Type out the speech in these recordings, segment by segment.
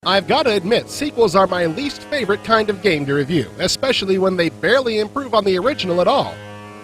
I've got to admit, sequels are my least favorite kind of game to review, especially when they barely improve on the original at all.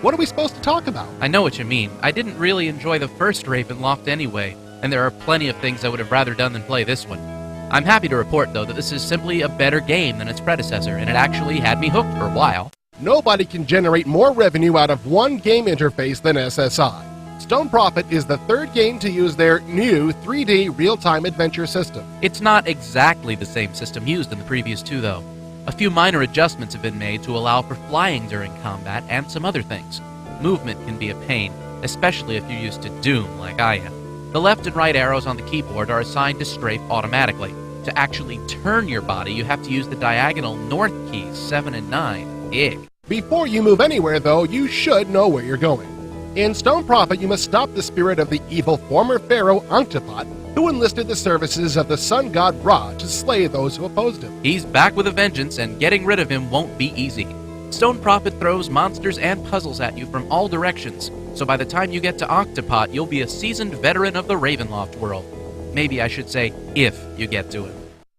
What are we supposed to talk about? I know what you mean. I didn't really enjoy the first Ravenloft anyway, and there are plenty of things I would have rather done than play this one. I'm happy to report, though, that this is simply a better game than its predecessor, and it actually had me hooked for a while. Nobody can generate more revenue out of one game interface than SSI. Stone Prophet is the third game to use their new 3D real-time adventure system. It's not exactly the same system used in the previous two, though. A few minor adjustments have been made to allow for flying during combat and some other things. Movement can be a pain, especially if you're used to Doom like I am. The left and right arrows on the keyboard are assigned to strafe automatically. To actually turn your body, you have to use the diagonal north keys 7 and 9. Ig. Before you move anywhere, though, you should know where you're going. In Stone Prophet, you must stop the spirit of the evil former pharaoh Anktopot, who enlisted the services of the sun god Ra to slay those who opposed him. He's back with a vengeance, and getting rid of him won't be easy. Stone Prophet throws monsters and puzzles at you from all directions, so by the time you get to Anktopot, you'll be a seasoned veteran of the Ravenloft world. Maybe I should say, if you get to him.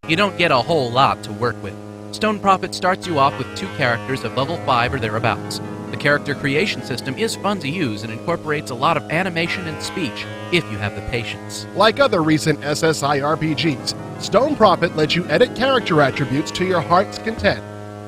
You don't get a whole lot to work with. Stone Prophet starts you off with 2 characters of level 5 or thereabouts. The character creation system is fun to use and incorporates a lot of animation and speech, if you have the patience. Like other recent SSI RPGs, Stone Prophet lets you edit character attributes to your heart's content.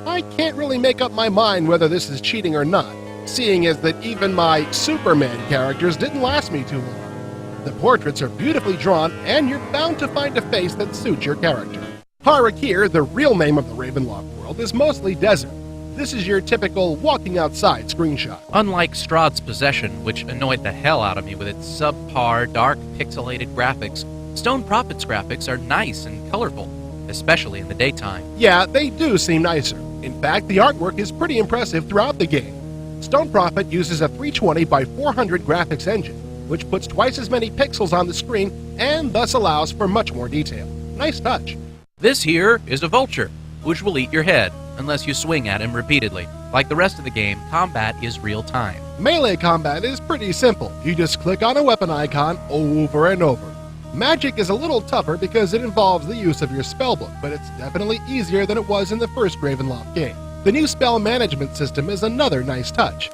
I can't really make up my mind whether this is cheating or not, seeing as that even my Superman characters didn't last me too long. The portraits are beautifully drawn, and you're bound to find a face that suits your character. Harakir, the real name of the Ravenloft world, is mostly desert. This is your typical walking outside screenshot. Unlike Strahd's Possession, which annoyed the hell out of me with its subpar, dark, pixelated graphics, Stone Prophet's graphics are nice and colorful, especially in the daytime. Yeah, they do seem nicer. In fact, the artwork is pretty impressive throughout the game. Stone Prophet uses a 320 by 400 graphics engine, which puts twice as many pixels on the screen and thus allows for much more detail. Nice touch. This here is a vulture, which will eat your head, unless you swing at him repeatedly. Like the rest of the game, combat is real-time. Melee combat is pretty simple. You just click on a weapon icon over and over. Magic is a little tougher because it involves the use of your spellbook, but it's definitely easier than it was in the first Ravenloft game. The new spell management system is another nice touch.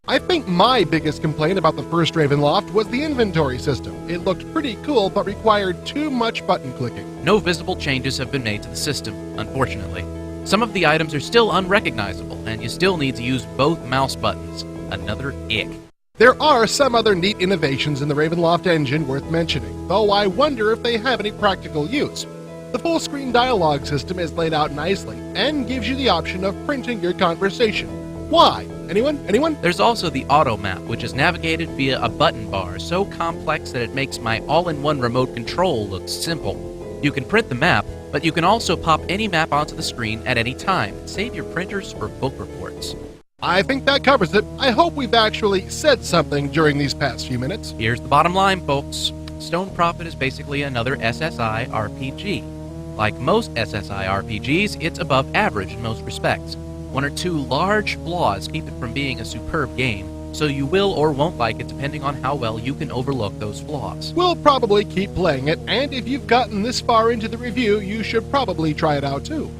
I think my biggest complaint about the first Ravenloft was the inventory system. It looked pretty cool, but required too much button clicking. No visible changes have been made to the system, unfortunately. Some of the items are still unrecognizable, and you still need to use both mouse buttons. Another ick. There are some other neat innovations in the Ravenloft engine worth mentioning, though I wonder if they have any practical use. The full-screen dialogue system is laid out nicely and gives you the option of printing your conversation. Why? Anyone? There's also the auto map, which is navigated via a button bar so complex that it makes my all-in-one remote control look simple. You can print the map, but you can also pop any map onto the screen at any time and save your printers for book reports. I think that covers it. I hope we've actually said something during these past few minutes. Here's the bottom line, folks. Stone Prophet is basically another SSI RPG. Like most SSI RPGs, it's above average in most respects. 1 or 2 large flaws keep it from being a superb game, so you will or won't like it depending on how well you can overlook those flaws. We'll probably keep playing it, and if you've gotten this far into the review, you should probably try it out too.